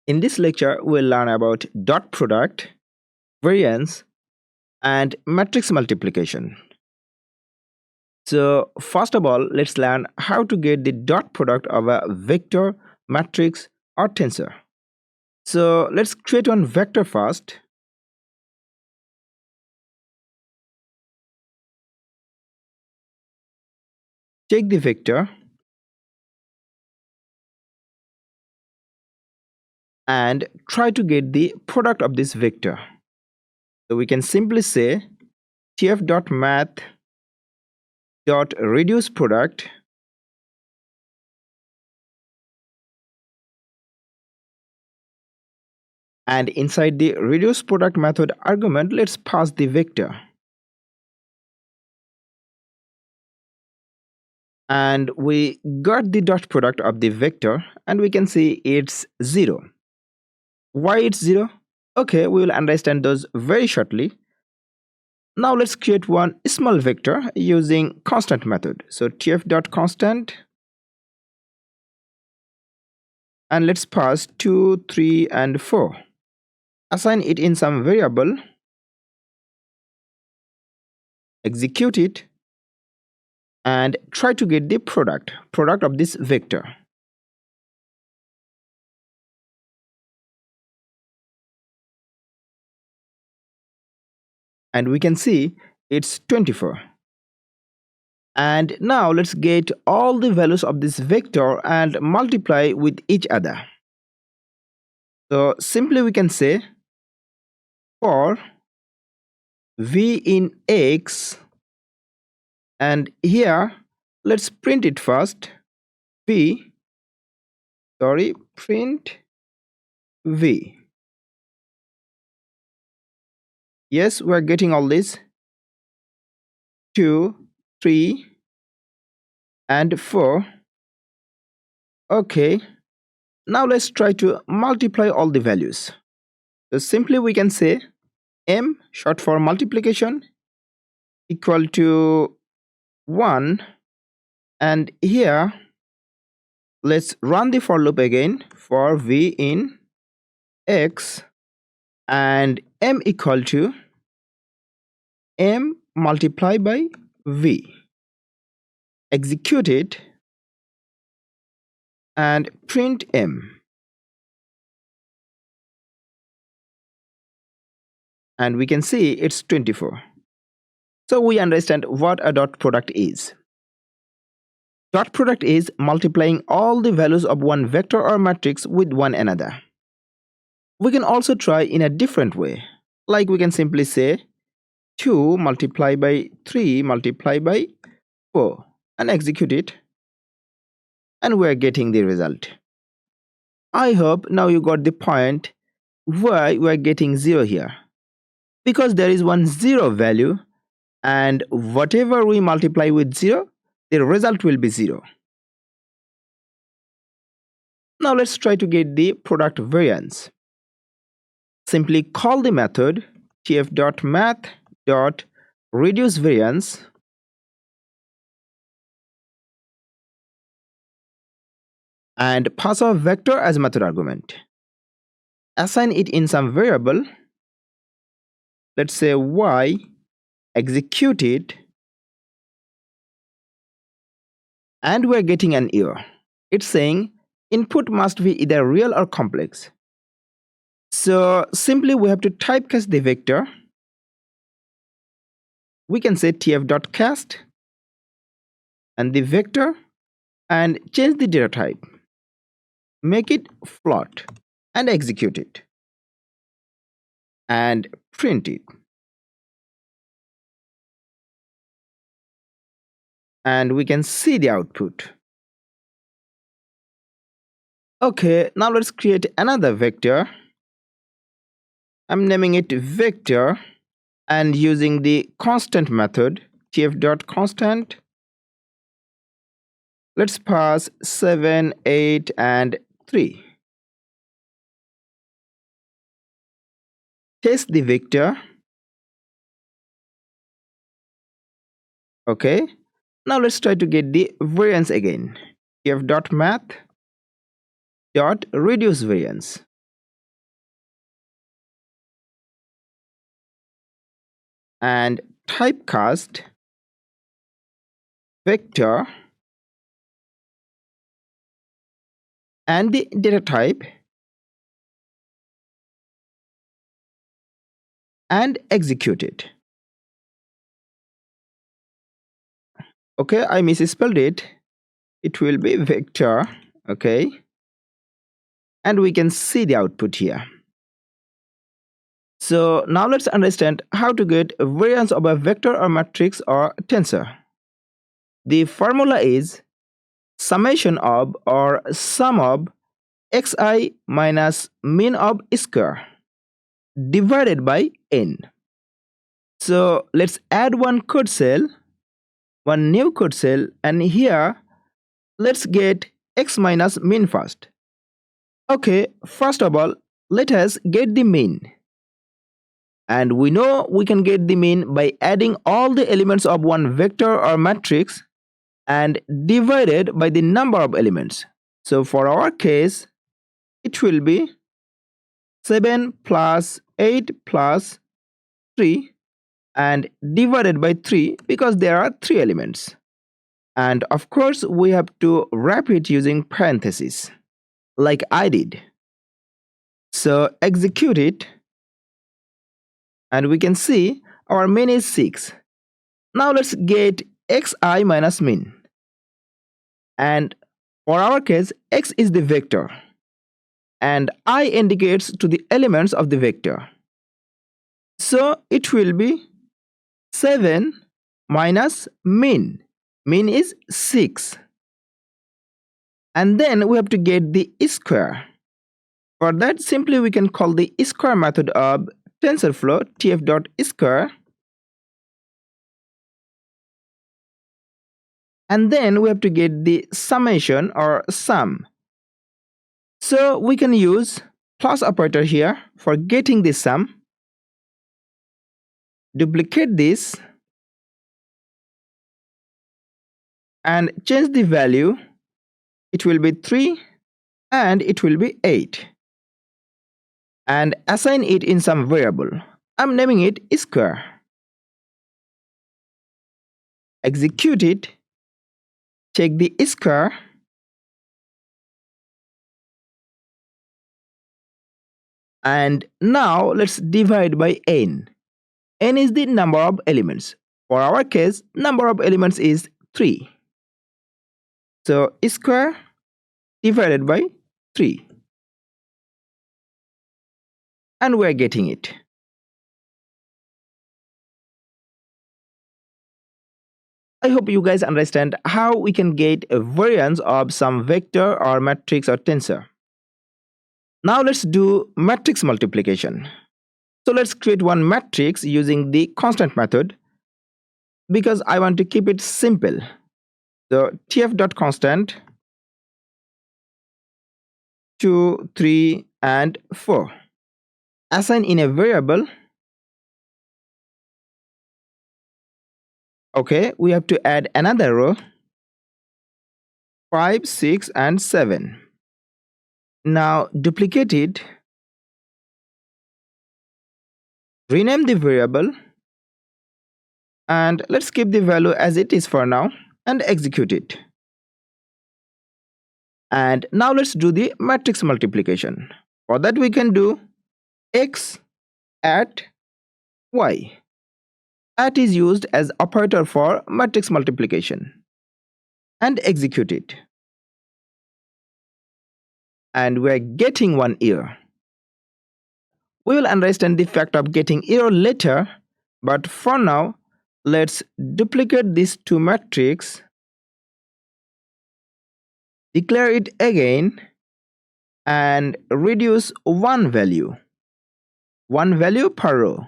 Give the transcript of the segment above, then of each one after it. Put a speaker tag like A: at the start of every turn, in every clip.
A: In this lecture, we'll learn about dot product, variance, and matrix multiplication. So first of all, let's learn how to get the dot product of a vector, matrix, or tensor. So let's create one vector first. Take the vector and try to get the product of this vector. So we can simply say tf.math.reduce product and inside the reduce product method argument, let's pass the vector. And we got the dot product of the vector and we can see it's 0. Why it's 0? Okay, we will understand those very shortly. Now let's create one small vector using constant method. So tf.constant and let's pass 2, 3 and 4. Assign it in some variable, execute it, and try to get the product of this vector. And we can see it's 24. And now let's get all the values of this vector and multiply with each other. So simply we can say for v in x, and here let's print it first, print v. Yes, we're getting all this, 2, 3 and 4. Okay, now let's try to multiply all the values. So simply we can say m, short for multiplication, equal to 1, and here let's run the for loop again for v in x and m equal to m multiplied by v. Execute it and print m. And we can see it's 24. So we understand what a dot product is. Dot product is multiplying all the values of one vector or matrix with one another. We can also try in a different way. Like we can simply say 2 multiplied by 3 multiplied by 4 and execute it. And we are getting the result. I hope now you got the point why we are getting 0 here. Because there is one 0 value, and whatever we multiply with 0, the result will be 0. Now let's try to get the product variance. Simply call the method tf.math.reduceVariance and pass a vector as method argument. Assign it in some variable, let's say y, execute it, and we're getting an error. It's saying input must be either real or complex. So simply we have to typecast the vector. We can say tf.cast and the vector and change the data type. Make it float and execute it and print it. And we can see the output. Okay, now let's create another vector. I'm naming it vector and using the constant method tf.constant. Let's pass 7, 8 and 3. Test the vector. Okay, now let's try to get the variance again. tf.math.reduceVariance. and typecast vector and the data type and execute it. Okay, I misspelled it. It will be vector. Okay, and we can see the output here. So now let's understand how to get a variance of a vector or matrix or tensor. The formula is summation of or sum of xi minus mean of square divided by n. So let's add one code cell, one new code cell, and here let's get x minus mean first. Okay, first of all, let us get the mean. And we know we can get the mean by adding all the elements of one vector or matrix and divided by the number of elements. So for our case, it will be 7 plus 8 plus 3 and divided by 3 because there are 3 elements. And of course, we have to wrap it using parentheses, like I did. So execute it, and we can see our mean is 6. Now let's get xi minus mean. And for our case, x is the vector, and I indicates to the elements of the vector. So it will be 7 minus mean. Mean is 6. And then we have to get the square. For that, simply we can call the square method of TensorFlow tf.square. And then we have to get the summation or sum. So we can use plus operator here for getting the sum. Duplicate this and change the value. It will be 3 and it will be 8. And assign it in some variable. I'm naming it square. Execute it. Check the square. And now let's divide by n. N is the number of elements. For our case, number of elements is 3. So square divided by 3. And we're getting it. I hope you guys understand how we can get a variance of some vector or matrix or tensor. Now let's do matrix multiplication. So let's create one matrix using the constant method because I want to keep it simple. So tf.constant 2, 3, and 4. Assign in a variable. Okay, we have to add another row 5, 6, and 7. Now duplicate it. Rename the variable. And let's keep the value as it is for now and execute it. And now let's do the matrix multiplication. For that we can do x at y. At is used as operator for matrix multiplication. And execute it. And we're getting one error. We will understand the fact of getting error later, but for now, let's duplicate these two matrices, declare it again, and reduce one value per row.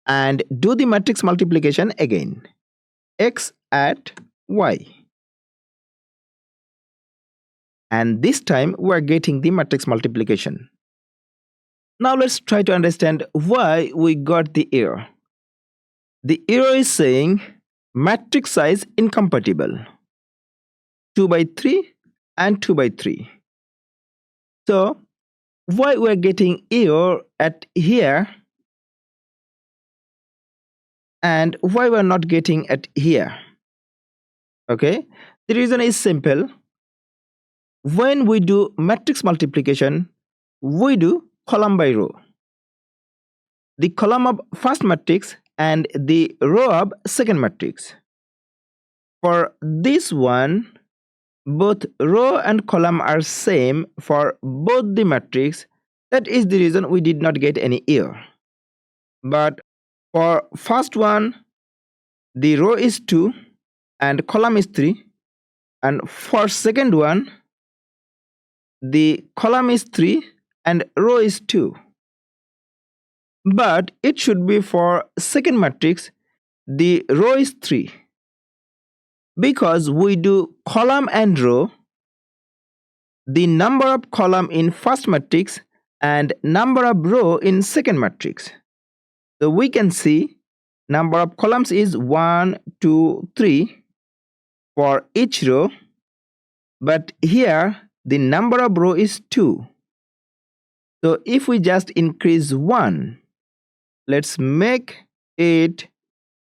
A: And do the matrix multiplication again. X at y. And this time we are getting the matrix multiplication. Now let's try to understand why we got the error. The error is saying matrix size incompatible. 2 by 3 and 2 by 3. So why we're getting error at here and why we're not getting at here? Okay, the reason is simple. When we do matrix multiplication, we do column by row. The column of first matrix and the row of second matrix. For this one, both row and column are same for both the matrix. That is the reason we did not get any error. But for first one, the row is 2 and column is 3, and for second one, the column is 3 and row is 2. But it should be for second matrix, the row is 3. Because we do column and row, the number of column in first matrix and number of row in second matrix. So we can see number of columns is 1, 2, 3 for each row, but here the number of row is 2. So if we just increase 1, let's make it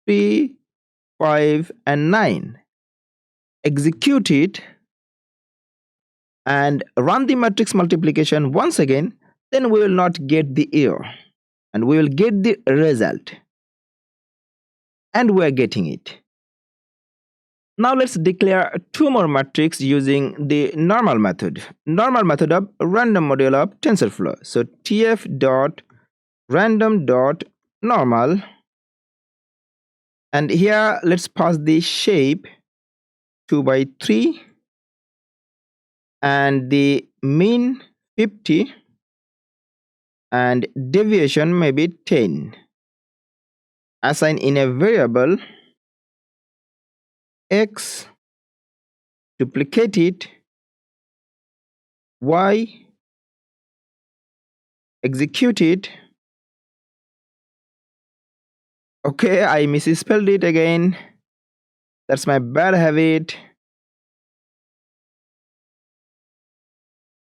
A: 3, 5 and 9. Execute it and run the matrix multiplication once again, then we will not get the error and we will get the result. And we are getting it. Now let's declare 2 more matrices using the normal method of random module of TensorFlow. So tf.random.normal, and here let's pass the shape 2 by 3 and the mean 50 and deviation maybe 10. Assign in a variable x, duplicate it, y, execute it. Okay, I misspelled it again. That's my bad habit.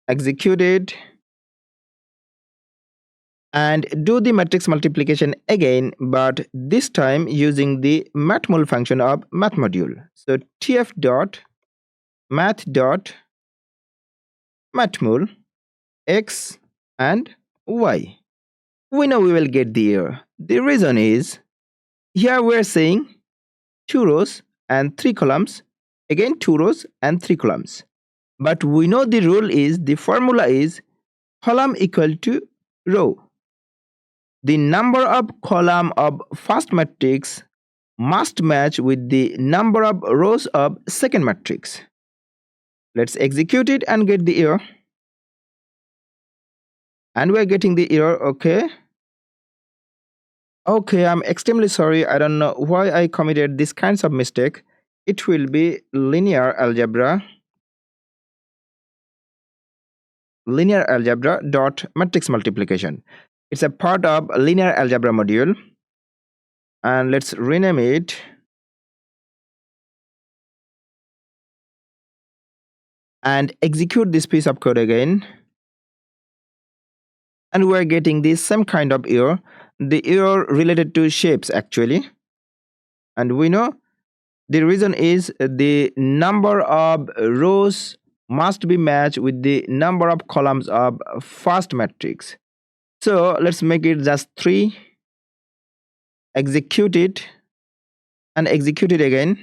A: Execute it and do the matrix multiplication again, but this time using the matmul function of math module. So tf.math.matmul x and y. We know we will get the error. The reason is here we are saying 2 rows and 3 columns, again 2 rows and 3 columns. But we know the rule is, the formula is column equal to row. The number of column of first matrix must match with the number of rows of second matrix. Let's execute it and get the error. And we're getting the error, okay. Okay, I'm extremely sorry. I don't know why I committed this kinds of mistake. It will be linear algebra dot matrix multiplication. It's a part of linear algebra module, and let's rename it and execute this piece of code again, and we're getting the same kind of error, the error related to shapes actually. And we know the reason is the number of rows must be matched with the number of columns of first matrix. So let's make it just 3, execute it and execute it again,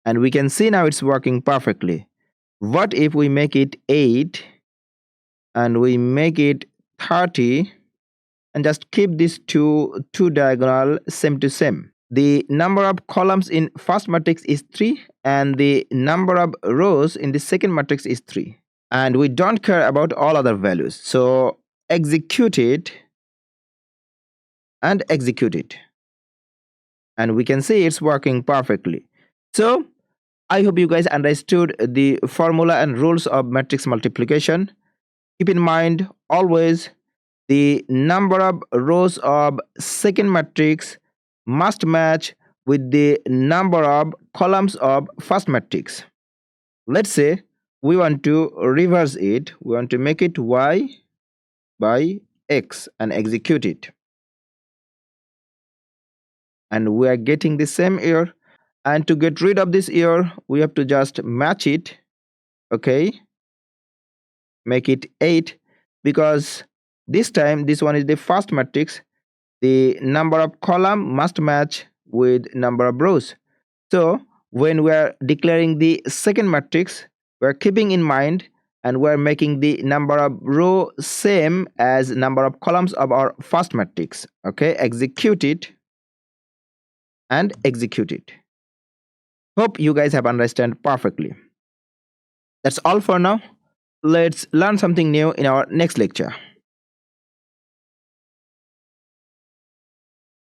A: and we can see now it's working perfectly. What if we make it 8 and we make it 30 and just keep these two diagonal same to same? The number of columns in first matrix is 3 and the number of rows in the second matrix is 3, and we don't care about all other values. So execute it and execute it, and we can see it's working perfectly. So I hope you guys understood the formula and rules of matrix multiplication. Keep in mind always the number of rows of second matrix must match with the number of columns of first matrix. Let's say we want to reverse it. We want to make it y by x and execute it. And we are getting the same error. And to get rid of this error, we have to just match it. Okay, make it 8, because this time this one is the first matrix. The number of column must match with number of rows. So when we are declaring the second matrix, we are keeping in mind and we are making the number of row same as number of columns of our first matrix. Okay, execute it and execute it. Hope you guys have understand perfectly. That's all for now. Let's learn something new in our next lecture.